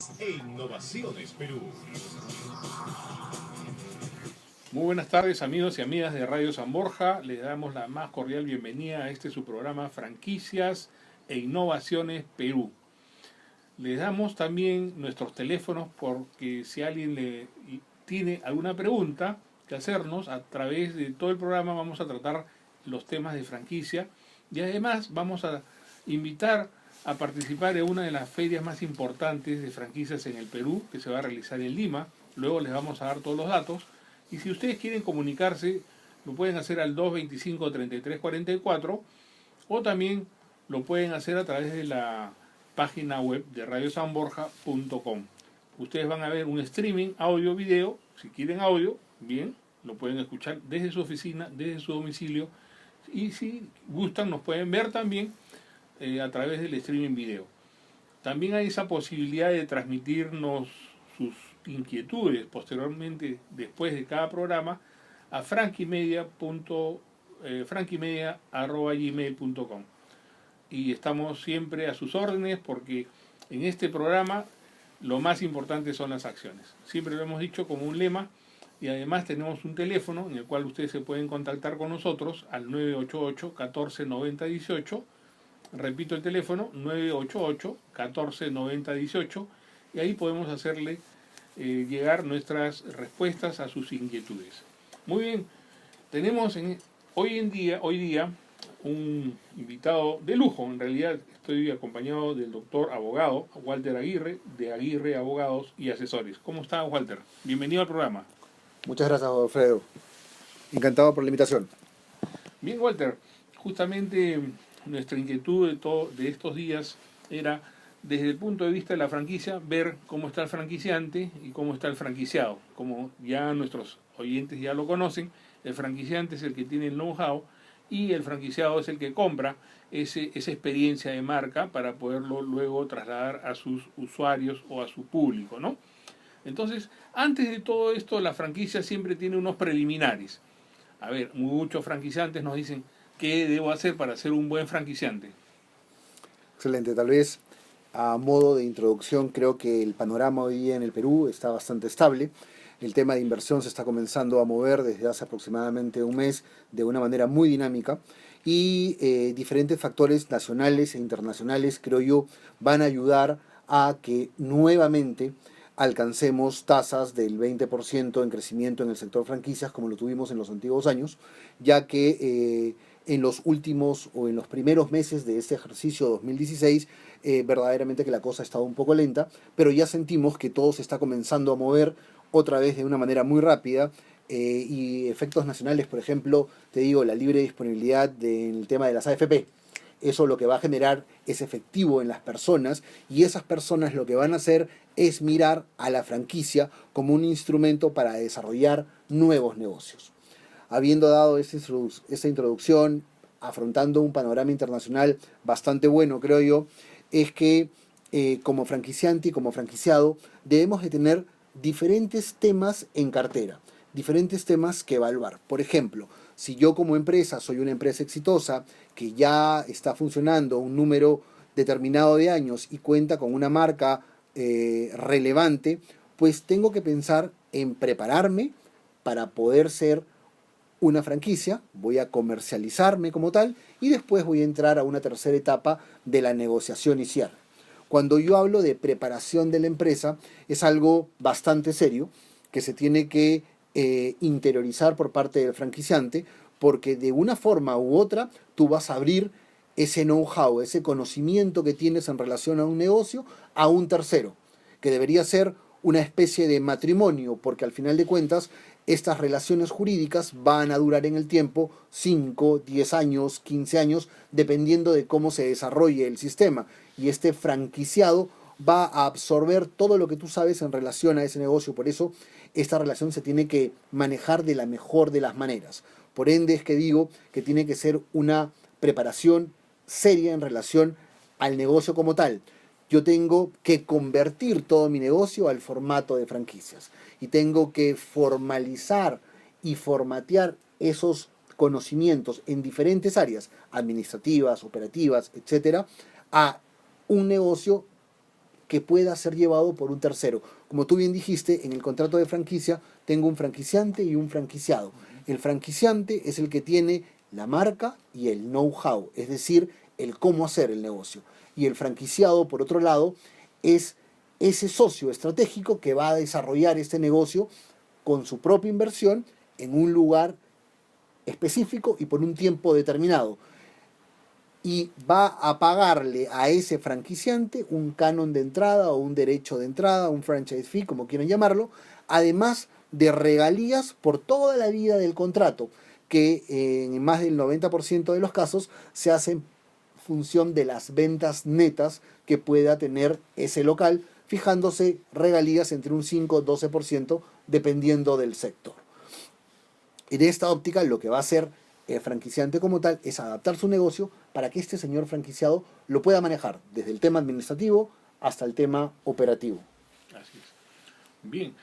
franquicias e innovaciones Perú. Muy buenas tardes, amigos y amigas de Radio San Borja. Les damos la más cordial bienvenida a su programa Franquicias e Innovaciones Perú. Les damos también nuestros teléfonos porque si alguien tiene alguna pregunta que hacernos, a través de todo el programa vamos a tratar los temas de franquicia y además vamos a invitar a participar en una de las ferias más importantes de franquicias en el Perú, que se va a realizar en Lima. Luego les vamos a dar todos los datos. Y si ustedes quieren comunicarse, lo pueden hacer al 225-3344 o también lo pueden hacer a través de la página web de radiosanborja.com. Ustedes van a ver un streaming audio-video. Si quieren audio, bien, lo pueden escuchar desde su oficina, desde su domicilio. Y si gustan, nos pueden ver también a través del streaming video. También hay esa posibilidad de transmitirnos sus inquietudes posteriormente, después de cada programa, a franquimedia@gmail.com. Y estamos siempre a sus órdenes porque en este programa lo más importante son las acciones. Siempre lo hemos dicho como un lema y además tenemos un teléfono en el cual ustedes se pueden contactar con nosotros al 988 14 90 18. Repito el teléfono, 988 14 90 18, y ahí podemos hacerle llegar nuestras respuestas a sus inquietudes. Muy bien, tenemos hoy día un invitado de lujo. En realidad estoy acompañado del doctor abogado Walter Aguirre, de Aguirre Abogados y Asesores. ¿Cómo está, Walter? Bienvenido al programa. Muchas gracias, Alfredo. Encantado por la invitación. Bien, Walter, justamente nuestra inquietud de estos días era, desde el punto de vista de la franquicia, ver cómo está el franquiciante y cómo está el franquiciado. Como ya nuestros oyentes ya lo conocen, el franquiciante es el que tiene el know-how y el franquiciado es el que compra esa experiencia de marca para poderlo luego trasladar a sus usuarios o a su público, ¿no? Entonces, antes de todo esto, la franquicia siempre tiene unos preliminares. A ver, muchos franquiciantes nos dicen, ¿qué debo hacer para ser un buen franquiciante? Excelente. Tal vez a modo de introducción, creo que el panorama hoy día en el Perú está bastante estable. El tema de inversión se está comenzando a mover desde hace aproximadamente un mes de una manera muy dinámica y diferentes factores nacionales e internacionales, creo yo, van a ayudar a que nuevamente alcancemos tasas del 20% en crecimiento en el sector franquicias como lo tuvimos en los antiguos años, ya que en los últimos o en los primeros meses de este ejercicio 2016, verdaderamente que la cosa ha estado un poco lenta, pero ya sentimos que todo se está comenzando a mover otra vez de una manera muy rápida, y efectos nacionales, por ejemplo, te digo, la libre disponibilidad del tema de las AFP. Eso lo que va a generar es efectivo en las personas y esas personas lo que van a hacer es mirar a la franquicia como un instrumento para desarrollar nuevos negocios. Habiendo dado esta introducción, afrontando un panorama internacional bastante bueno, creo yo, es que como franquiciante y como franquiciado debemos de tener diferentes temas en cartera, diferentes temas que evaluar. Por ejemplo, si yo como empresa soy una empresa exitosa que ya está funcionando un número determinado de años y cuenta con una marca relevante, pues tengo que pensar en prepararme para poder ser una franquicia, voy a comercializarme como tal y después voy a entrar a una tercera etapa de la negociación y cierre. Cuando yo hablo de preparación de la empresa, es algo bastante serio que se tiene que interiorizar por parte del franquiciante, porque de una forma u otra tú vas a abrir ese know-how, ese conocimiento que tienes en relación a un negocio a un tercero, que debería ser una especie de matrimonio, porque al final de cuentas estas relaciones jurídicas van a durar en el tiempo 5, 10 años, 15 años, dependiendo de cómo se desarrolle el sistema. Y este franquiciado va a absorber todo lo que tú sabes en relación a ese negocio. Por eso esta relación se tiene que manejar de la mejor de las maneras. Por ende es que digo que tiene que ser una preparación seria en relación al negocio como tal. Yo tengo que convertir todo mi negocio al formato de franquicias y tengo que formalizar y formatear esos conocimientos en diferentes áreas administrativas, operativas, etcétera, a un negocio que pueda ser llevado por un tercero. Como tú bien dijiste, en el contrato de franquicia tengo un franquiciante y un franquiciado. El franquiciante es el que tiene la marca y el know-how, es decir, el cómo hacer el negocio. Y el franquiciado, por otro lado, es ese socio estratégico que va a desarrollar este negocio con su propia inversión en un lugar específico y por un tiempo determinado. Y va a pagarle a ese franquiciante un canon de entrada o un derecho de entrada, un franchise fee, como quieran llamarlo, además de regalías por toda la vida del contrato, que en más del 90% de los casos se hace en función de las ventas netas que pueda tener ese local, fijándose regalías entre un 5-12% dependiendo del sector. En esta óptica, lo que va a hacer el franquiciante como tal es adaptar su negocio para que este señor franquiciado lo pueda manejar desde el tema administrativo hasta el tema operativo. Así es. Bien.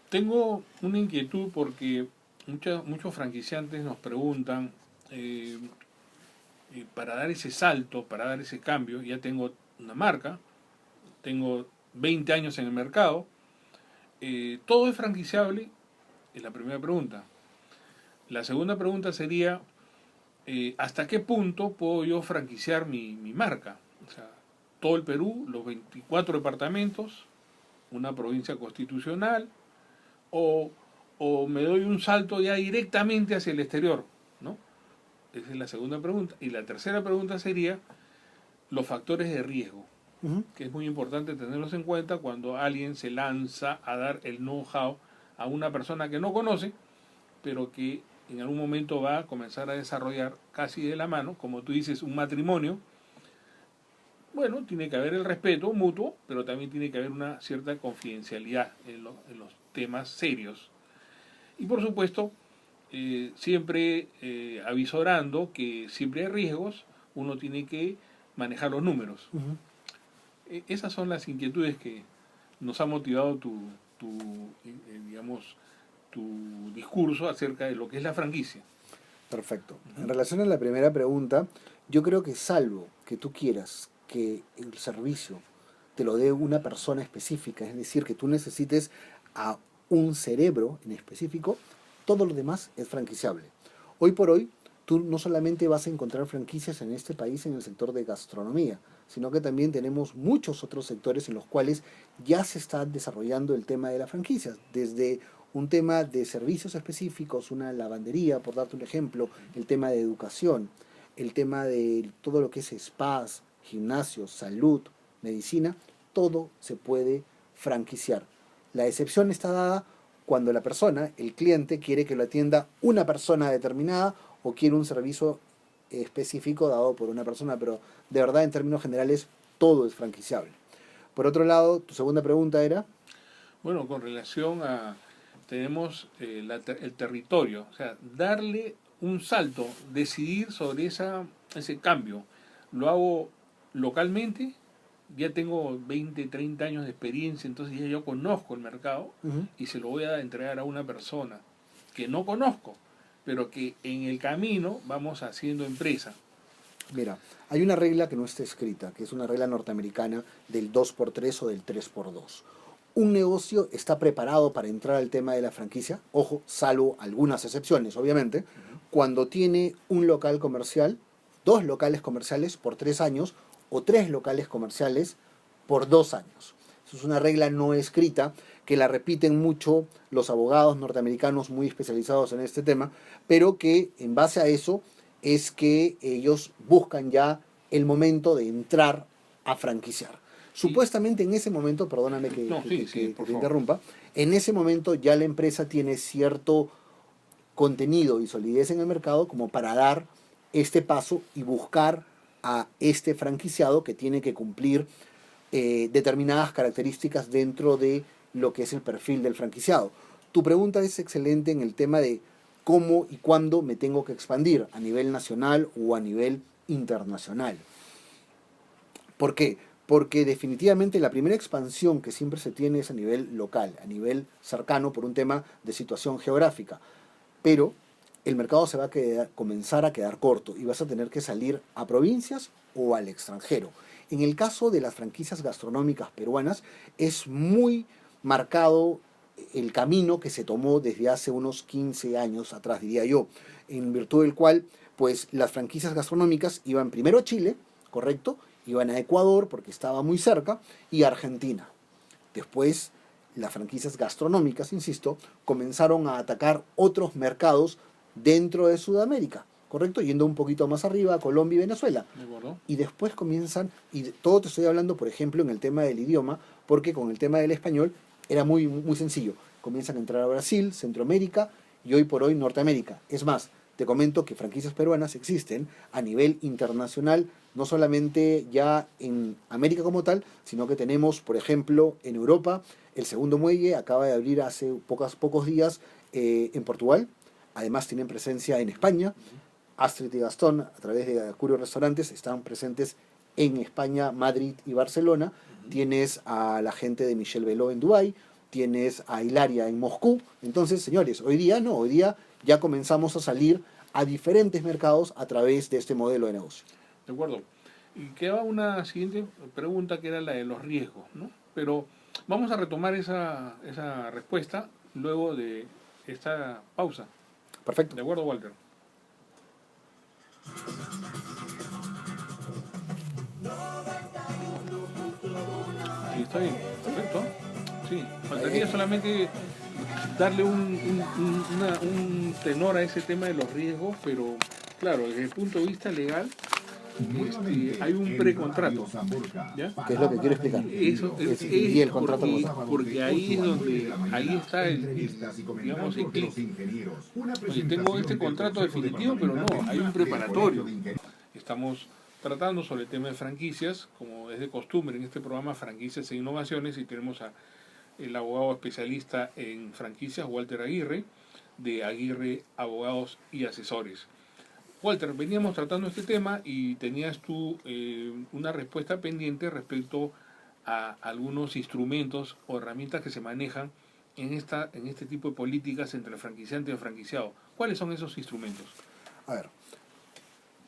Tengo una inquietud porque muchos franquiciantes nos preguntan, para dar ese salto, para dar ese cambio, ya tengo una marca, tengo 20 años en el mercado, ¿todo es franquiciable? Es la primera pregunta. La segunda pregunta sería, ¿hasta qué punto puedo yo franquiciar mi marca? O sea, todo el Perú, los 24 departamentos, una provincia constitucional, o me doy un salto ya directamente hacia el exterior, ¿no? Esa es la segunda pregunta. Y la tercera pregunta sería los factores de riesgo, que es muy importante tenerlos en cuenta cuando alguien se lanza a dar el know-how a una persona que no conoce, pero que en algún momento va a comenzar a desarrollar casi de la mano, como tú dices, un matrimonio. Bueno, tiene que haber el respeto mutuo, pero también tiene que haber una cierta confidencialidad en los temas serios. Y por supuesto, siempre avisorando que siempre hay riesgos, uno tiene que manejar los números. Esas son las inquietudes que nos ha motivado digamos, tu discurso acerca de lo que es la franquicia. Perfecto. En relación a la primera pregunta, yo creo que salvo que tú quieras que el servicio te lo dé una persona específica, es decir, que tú necesites a un cerebro en específico, todo lo demás es franquiciable. Hoy por hoy, tú no solamente vas a encontrar franquicias en este país en el sector de gastronomía, sino que también tenemos muchos otros sectores en los cuales ya se está desarrollando el tema de las franquicias, desde un tema de servicios específicos, una lavandería, por darte un ejemplo, el tema de educación, el tema de todo lo que es spas, gimnasios, salud, medicina, todo se puede franquiciar. La excepción está dada cuando la persona, el cliente, quiere que lo atienda una persona determinada o quiere un servicio específico dado por una persona, pero de verdad en términos generales todo es franquiciable. Por otro lado, tu segunda pregunta era... Bueno, con relación a, tenemos el territorio, o sea, darle un salto, decidir sobre ese cambio. Lo hago localmente, ya tengo 20, 30 años de experiencia, entonces ya yo conozco el mercado y se lo voy a entregar a una persona que no conozco, pero que en el camino vamos haciendo empresa. Mira, hay una regla que no está escrita, que es una regla norteamericana del 2x3 o del 3x2. Un negocio está preparado para entrar al tema de la franquicia, ojo, salvo algunas excepciones, obviamente, cuando tiene un local comercial, 2 locales comerciales por 3 años o 3 locales comerciales por 2 años. Eso es una regla no escrita que la repiten mucho los abogados norteamericanos muy especializados en este tema, pero que en base a eso es que ellos buscan ya el momento de entrar a franquiciar. Supuestamente en ese momento, perdóname que te interrumpa, en ese momento ya la empresa tiene cierto contenido y solidez en el mercado como para dar este paso y buscar a este franquiciado que tiene que cumplir determinadas características dentro de lo que es el perfil del franquiciado. Tu pregunta es excelente en el tema de cómo y cuándo me tengo que expandir a nivel nacional o a nivel internacional. ¿Por qué? Porque definitivamente la primera expansión que siempre se tiene es a nivel local, a nivel cercano por un tema de situación geográfica. Pero el mercado se va a comenzar a quedar corto y vas a tener que salir a provincias o al extranjero. En el caso de las franquicias gastronómicas peruanas, es muy marcado el camino que se tomó desde hace unos 15 años atrás, diría yo, en virtud del cual, pues las franquicias gastronómicas iban primero a Chile, ¿correcto? Iban a Ecuador porque estaba muy cerca, y a Argentina. Después, las franquicias gastronómicas, insisto, comenzaron a atacar otros mercados dentro de Sudamérica, ¿correcto? Yendo un poquito más arriba a Colombia y Venezuela. ¿De acuerdo? Y después comienzan, todo te estoy hablando, por ejemplo, en el tema del idioma, porque con el tema del español era muy sencillo. Comienzan a entrar a Brasil, Centroamérica y hoy por hoy Norteamérica. Es más, te comento que franquicias peruanas existen a nivel internacional, no solamente ya en América como tal, sino que tenemos, por ejemplo, en Europa, el segundo muelle acaba de abrir hace pocos días en Portugal. Además tienen presencia en España. Astrid y Gastón, a través de Curio Restaurantes, están presentes en España, Madrid y Barcelona. Tienes a la gente de Michel Beló en Dubái, tienes a Hilaria en Moscú. Entonces, señores, hoy día ya comenzamos a salir a diferentes mercados a través de este modelo de negocio. De acuerdo. Y queda una siguiente pregunta que era la de los riesgos, ¿no? Pero vamos a retomar esa respuesta luego de esta pausa. Perfecto. ¿De acuerdo, Walter? Sí, está bien, perfecto. Sí, faltaría solamente darle un tenor a ese tema de los riesgos, pero claro, desde el punto de vista legal, hay un precontrato, ¿ya? ¿Qué es lo que quiero explicar? Eso Y el contrato porque ahí es donde, ahí está digamos, el clic. Oye, tengo este contrato definitivo, pero no, hay un preparatorio. Estamos tratando sobre el tema de franquicias, como es de costumbre en este programa Franquicias e Innovaciones, y tenemos a el abogado especialista en franquicias, Walter Aguirre, de Aguirre Abogados y Asesores. Walter, veníamos tratando este tema y tenías tú una respuesta pendiente respecto a algunos instrumentos o herramientas que se manejan en este tipo de políticas entre el franquiciante y el franquiciado. ¿Cuáles son esos instrumentos? A ver,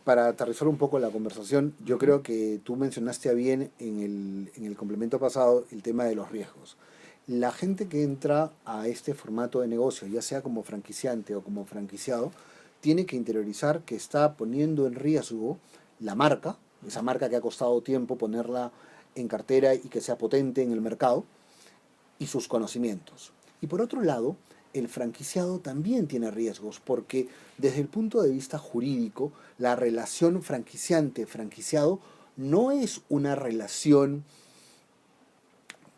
para aterrizar un poco la conversación, yo creo que tú mencionaste bien en el complemento pasado el tema de los riesgos. La gente que entra a este formato de negocio, ya sea como franquiciante o como franquiciado, tiene que interiorizar que está poniendo en riesgo la marca, esa marca que ha costado tiempo ponerla en cartera y que sea potente en el mercado, y sus conocimientos. Y por otro lado, el franquiciado también tiene riesgos, porque desde el punto de vista jurídico, la relación franquiciante-franquiciado no es una relación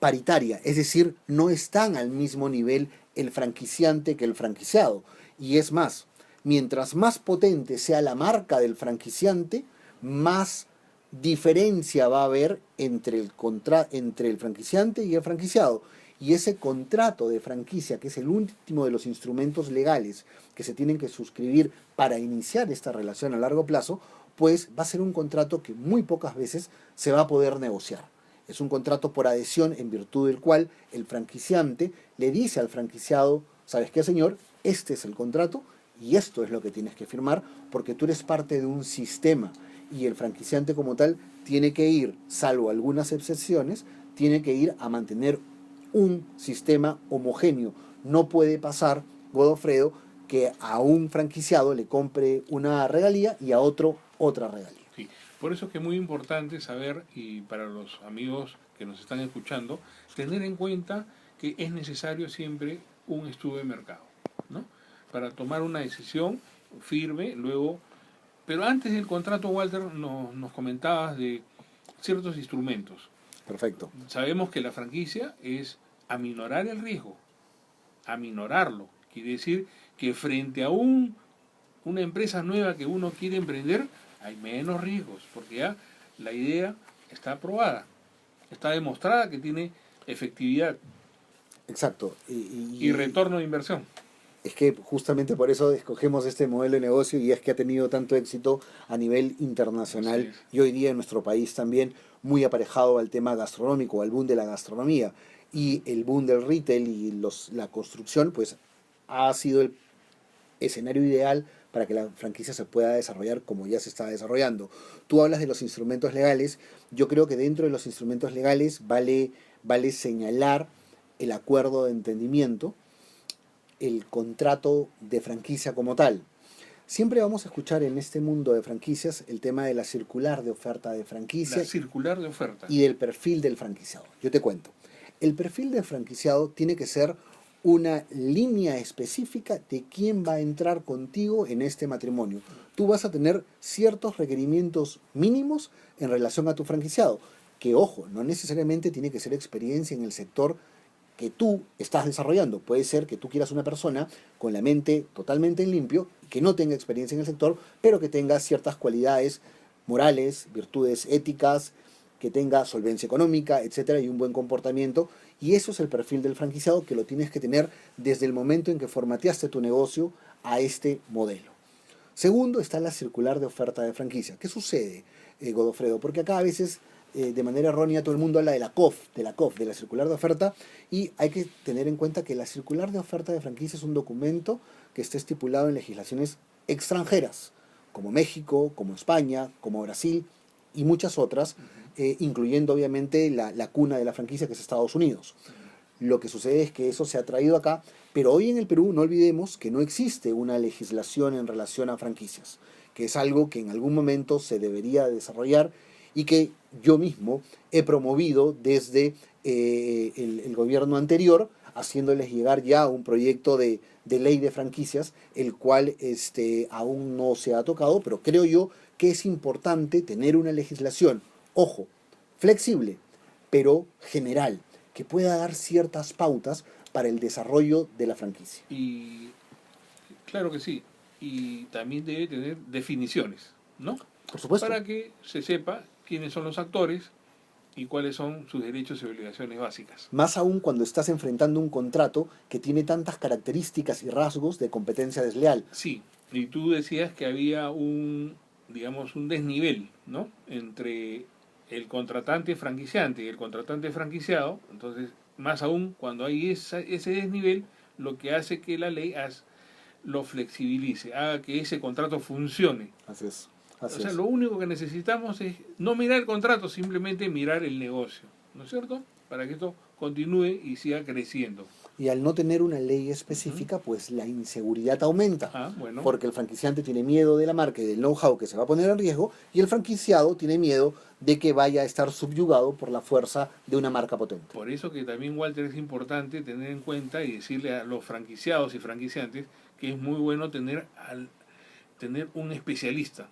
paritaria, es decir, no están al mismo nivel el franquiciante que el franquiciado. Y es más, mientras más potente sea la marca del franquiciante, más diferencia va a haber entre el franquiciante y el franquiciado. Y ese contrato de franquicia, que es el último de los instrumentos legales que se tienen que suscribir para iniciar esta relación a largo plazo, pues va a ser un contrato que muy pocas veces se va a poder negociar. Es un contrato por adhesión en virtud del cual el franquiciante le dice al franquiciado, ¿sabes qué, señor? Este es el contrato y esto es lo que tienes que firmar porque tú eres parte de un sistema y el franquiciante como tal tiene que ir, salvo algunas excepciones, tiene que ir a mantener un sistema homogéneo. No puede pasar, Godofredo, que a un franquiciado le compre una regalía y a otro otra regalía. Sí, por eso es que es muy importante saber, y para los amigos que nos están escuchando, tener en cuenta que es necesario siempre un estudio de mercado, ¿no? Para tomar una decisión firme, luego... Pero antes del contrato, Walter, nos comentabas de ciertos instrumentos. Perfecto. Sabemos que la franquicia es aminorar el riesgo, aminorarlo. Quiere decir que frente a una empresa nueva que uno quiere emprender, hay menos riesgos, porque ya la idea está aprobada, está demostrada que tiene efectividad. Exacto. Y retorno de inversión. Es que justamente por eso escogemos este modelo de negocio y es que ha tenido tanto éxito a nivel internacional y hoy día en nuestro país también muy aparejado al tema gastronómico, al boom de la gastronomía y el boom del retail y la construcción, pues ha sido el escenario ideal para que la franquicia se pueda desarrollar como ya se está desarrollando. Tú hablas de los instrumentos legales. Yo creo que dentro de los instrumentos legales vale señalar el acuerdo de entendimiento, el contrato de franquicia como tal. Siempre vamos a escuchar en este mundo de franquicias el tema de la circular de oferta de franquicia. La circular de oferta. Y del perfil del franquiciado. Yo te cuento. El perfil del franquiciado tiene que ser una línea específica de quién va a entrar contigo en este matrimonio. Tú vas a tener ciertos requerimientos mínimos en relación a tu franquiciado, que ojo, no necesariamente tiene que ser experiencia en el sector que tú estás desarrollando. Puede ser que tú quieras una persona con la mente totalmente en limpio, que no tenga experiencia en el sector, pero que tenga ciertas cualidades morales, virtudes éticas, que tenga solvencia económica, etcétera, y un buen comportamiento. Y eso es el perfil del franquiciado que lo tienes que tener desde el momento en que formateaste tu negocio a este modelo. Segundo, está la circular de oferta de franquicia. ¿Qué sucede, Godofredo? Porque acá a veces, de manera errónea, todo el mundo habla de la COF, de la circular de oferta, y hay que tener en cuenta que la circular de oferta de franquicia es un documento que está estipulado en legislaciones extranjeras, como México, como España, como Brasil y muchas otras, incluyendo obviamente la cuna de la franquicia, que es Estados Unidos. Lo que sucede es que eso se ha traído acá, pero hoy en el Perú no olvidemos que no existe una legislación en relación a franquicias, que es algo que en algún momento se debería desarrollar y que yo mismo he promovido desde el gobierno anterior, haciéndoles llegar ya un proyecto de ley de franquicias, el cual aún no se ha tocado, pero creo yo que es importante tener una legislación, ojo, flexible, pero general, que pueda dar ciertas pautas para el desarrollo de la franquicia. Y claro que sí, y también debe tener definiciones, ¿no? Por supuesto. Para que se sepa quiénes son los actores y cuáles son sus derechos y obligaciones básicas. Más aún cuando estás enfrentando un contrato que tiene tantas características y rasgos de competencia desleal. Sí, y tú decías que había un desnivel, ¿no? Entre el contratante franquiciante y el contratante franquiciado. Entonces, más aún cuando hay ese desnivel, lo que hace que la ley lo flexibilice, haga que ese contrato funcione. Así es. O sea, lo único que necesitamos es no mirar el contrato, simplemente mirar el negocio, ¿no es cierto? Para que esto continúe y siga creciendo. Y al no tener una ley específica, pues la inseguridad aumenta. Bueno. Porque el franquiciante tiene miedo de la marca y del know-how que se va a poner en riesgo, y el franquiciado tiene miedo de que vaya a estar subyugado por la fuerza de una marca potente. Por eso que también, Walter, es importante tener en cuenta y decirle a los franquiciados y franquiciantes que es muy bueno tener un especialista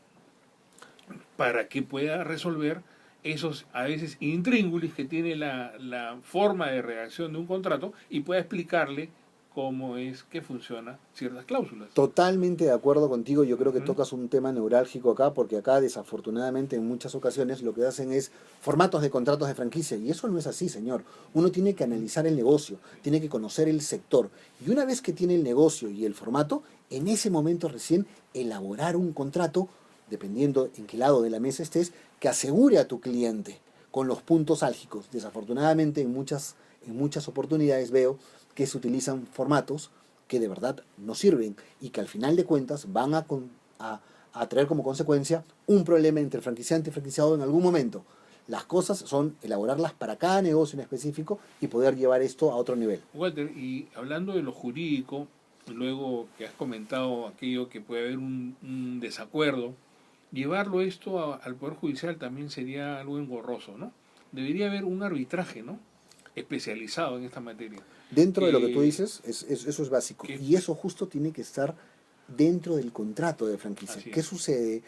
para que pueda resolver esos a veces intríngulis que tiene la forma de redacción de un contrato y pueda explicarle cómo es que funcionan ciertas cláusulas. Totalmente de acuerdo contigo, yo creo que tocas un tema neurálgico acá, porque acá desafortunadamente en muchas ocasiones lo que hacen es formatos de contratos de franquicia, y eso no es así, señor. Uno tiene que analizar el negocio, tiene que conocer el sector, y una vez que tiene el negocio y el formato, en ese momento recién elaborar un contrato, dependiendo en qué lado de la mesa estés, que asegure a tu cliente con los puntos álgicos. Desafortunadamente en muchas oportunidades veo que se utilizan formatos que de verdad no sirven y que al final de cuentas van a traer como consecuencia un problema entre el franquiciante y franquiciado en algún momento. Las cosas son elaborarlas para cada negocio en específico y poder llevar esto a otro nivel. Walter, y hablando de lo jurídico, luego que has comentado aquello que puede haber un desacuerdo, llevarlo esto al Poder Judicial también sería algo engorroso, ¿no? Debería haber un arbitraje, ¿no? Especializado en esta materia. Dentro de lo que tú dices, eso es básico. Y eso justo tiene que estar dentro del contrato de franquicia. ¿Qué sucede,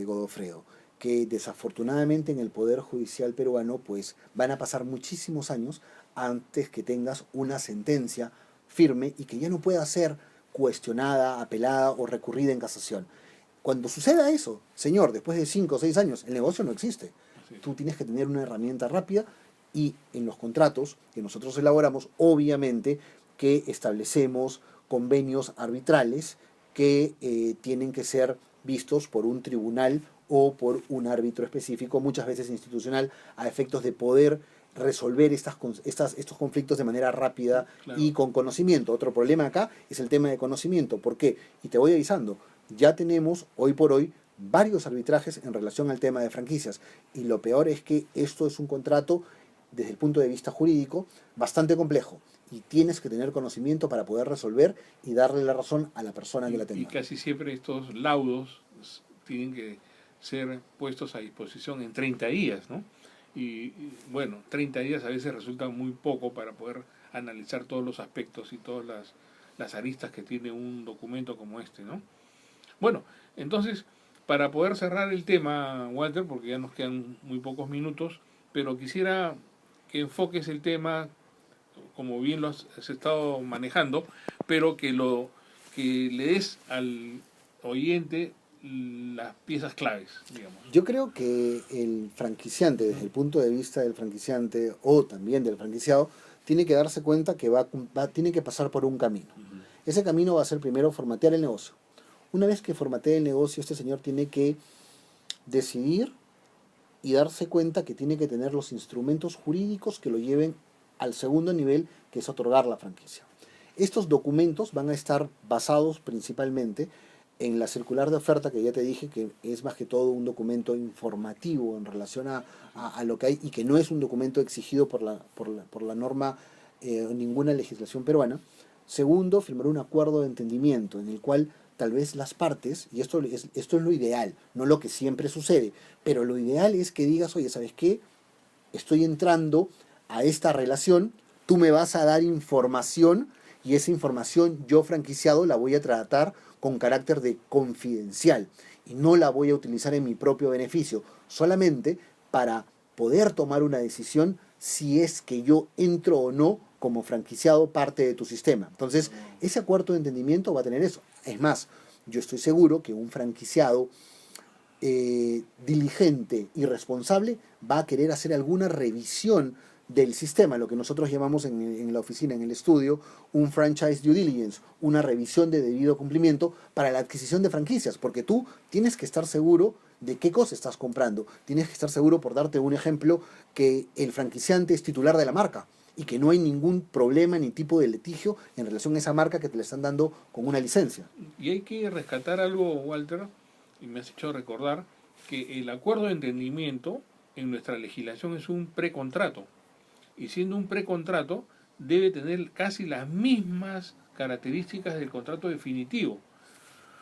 Godofredo? Que desafortunadamente en el Poder Judicial peruano pues van a pasar muchísimos años antes que tengas una sentencia firme y que ya no pueda ser cuestionada, apelada o recurrida en casación. Cuando suceda eso, señor, después de 5 o 6 años, el negocio no existe. Tú tienes que tener una herramienta rápida y en los contratos que nosotros elaboramos, obviamente que establecemos convenios arbitrales que tienen que ser vistos por un tribunal o por un árbitro específico, muchas veces institucional, a efectos de poder resolver estos conflictos de manera rápida Claro. y con conocimiento. Otro problema acá es el tema de conocimiento. ¿Por qué? Y te voy avisando, ya tenemos hoy por hoy varios arbitrajes en relación al tema de franquicias. Y lo peor es que esto es un contrato, desde el punto de vista jurídico, bastante complejo. Y tienes que tener conocimiento para poder resolver y darle la razón a la persona que la Y tenga. casi siempre estos laudos tienen que ser puestos a disposición en 30 días, ¿no? Bueno, 30 días a veces resulta muy poco para poder analizar todos los aspectos y todas las aristas que tiene un documento como este, ¿no? Bueno, entonces, para poder cerrar el tema, Walter, porque ya nos quedan muy pocos minutos, pero quisiera que enfoques el tema como bien lo has estado manejando, pero que le des al oyente las piezas claves, digamos. Yo creo que el franquiciante, desde el punto de vista del franquiciante o también del franquiciado, tiene que darse cuenta que tiene que pasar por un camino. Ujú. Ese camino va a ser primero formatear el negocio. Una vez que formatee el negocio, este señor tiene que decidir y darse cuenta que tiene que tener los instrumentos jurídicos que lo lleven al segundo nivel, que es otorgar la franquicia. Estos documentos van a estar basados principalmente en la circular de oferta, que ya te dije que es más que todo un documento informativo en relación a lo que hay, y que no es un documento exigido por la norma, ninguna legislación peruana. Segundo, firmar un acuerdo de entendimiento en el cual tal vez las partes, y esto es lo ideal, no lo que siempre sucede, pero lo ideal es que digas, oye, ¿sabes qué? Estoy entrando a esta relación, tú me vas a dar información, y esa información yo, franquiciado, la voy a tratar con carácter de confidencial y no la voy a utilizar en mi propio beneficio, solamente para poder tomar una decisión si es que yo entro o no como franquiciado parte de tu sistema. Entonces, ese acuerdo de entendimiento va a tener eso. Es más, yo estoy seguro que un franquiciado diligente y responsable va a querer hacer alguna revisión del sistema, lo que nosotros llamamos en la oficina, en el estudio, un franchise due diligence, una revisión de debido cumplimiento para la adquisición de franquicias, porque tú tienes que estar seguro de qué cosa estás comprando, tienes que estar seguro, por darte un ejemplo, que el franquiciante es titular de la marca y que no hay ningún problema ni tipo de litigio en relación a esa marca que te le están dando con una licencia. Y hay que rescatar algo, Walter, y me has hecho recordar que el acuerdo de entendimiento en nuestra legislación es un precontrato. Y siendo un precontrato, debe tener casi las mismas características del contrato definitivo.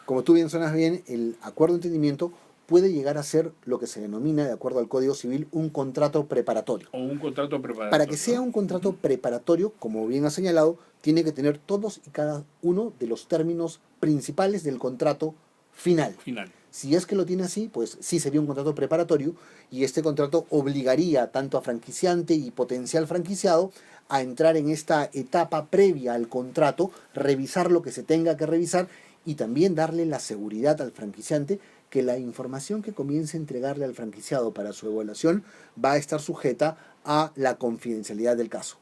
Como tú bien suenas bien, el acuerdo de entendimiento puede llegar a ser lo que se denomina, de acuerdo al Código Civil, un contrato preparatorio. O un contrato preparatorio. Para que sea un contrato preparatorio, como bien has señalado, tiene que tener todos y cada uno de los términos principales del contrato final. Si es que lo tiene así, pues sí sería un contrato preparatorio, y este contrato obligaría tanto a franquiciante y potencial franquiciado a entrar en esta etapa previa al contrato, revisar lo que se tenga que revisar y también darle la seguridad al franquiciante que la información que comience a entregarle al franquiciado para su evaluación va a estar sujeta a la confidencialidad del caso.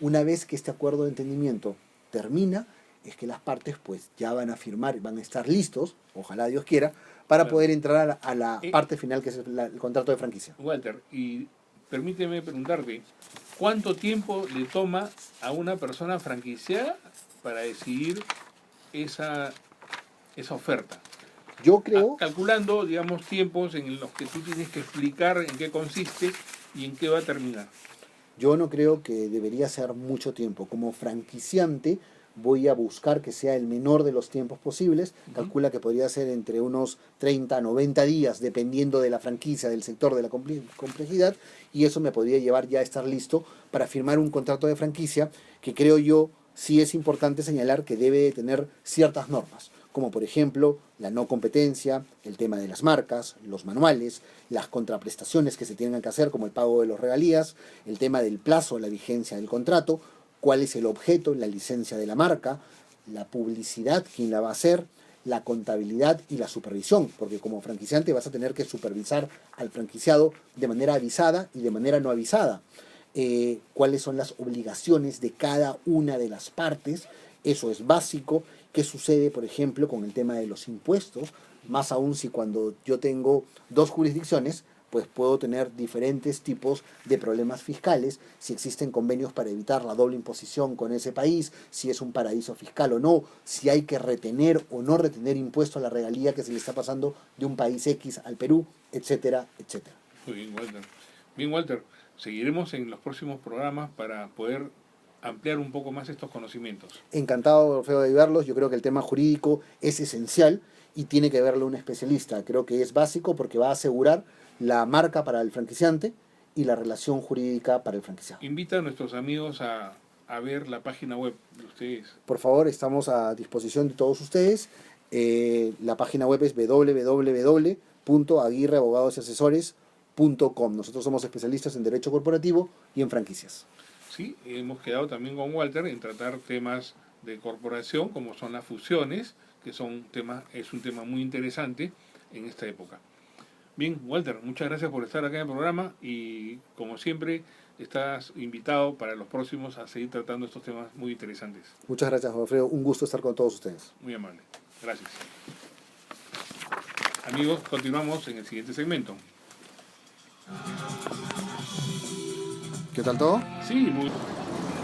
Una vez que este acuerdo de entendimiento termina, es que las partes pues ya van a firmar, van a estar listos, ojalá Dios quiera, para poder entrar a la parte final, que es el contrato de franquicia. Walter, y permíteme preguntarte, ¿cuánto tiempo le toma a una persona franquiciada para decidir esa oferta? Yo creo... Calculando, digamos, tiempos en los que tú tienes que explicar en qué consiste y en qué va a terminar. Yo no creo que debería ser mucho tiempo. Como franquiciante voy a buscar que sea el menor de los tiempos posibles. Calcula que podría ser entre unos 30 a 90 días, dependiendo de la franquicia, del sector, de la complejidad, y eso me podría llevar ya a estar listo para firmar un contrato de franquicia, que creo yo sí es importante señalar que debe de tener ciertas normas, como por ejemplo la no competencia, el tema de las marcas, los manuales, las contraprestaciones que se tienen que hacer, como el pago de los regalías, el tema del plazo, la vigencia del contrato, cuál es el objeto, la licencia de la marca, la publicidad, quién la va a hacer, la contabilidad y la supervisión, porque como franquiciante vas a tener que supervisar al franquiciado de manera avisada y de manera no avisada. Cuáles son las obligaciones de cada una de las partes, eso es básico. ¿Qué sucede, por ejemplo, con el tema de los impuestos? Más aún si cuando yo tengo dos jurisdicciones, pues puedo tener diferentes tipos de problemas fiscales, si existen convenios para evitar la doble imposición con ese país, si es un paraíso fiscal o no, si hay que retener o no retener impuesto a la regalía que se le está pasando de un país X al Perú, etcétera, etcétera. Muy bien, Walter. Bien, Walter, seguiremos en los próximos programas para poder ampliar un poco más estos conocimientos. Encantado, Feo, de verlos. Yo creo que el tema jurídico es esencial y tiene que verlo un especialista. Creo que es básico porque va a asegurar la marca para el franquiciante y la relación jurídica para el franquiciado. Invita a nuestros amigos a ver la página web de ustedes. Por favor, estamos a disposición de todos ustedes. La página web es www.aguirreabogadosyasesores.com. Nosotros somos especialistas en derecho corporativo y en franquicias. Sí, hemos quedado también con Walter en tratar temas de corporación, como son las fusiones, que es un tema muy interesante en esta época. Bien, Walter, muchas gracias por estar acá en el programa y, como siempre, estás invitado para los próximos a seguir tratando estos temas muy interesantes. Muchas gracias, Juan Alfredo. Un gusto estar con todos ustedes. Muy amable. Gracias. Amigos, continuamos en el siguiente segmento. ¿Qué tal todo? Sí, muy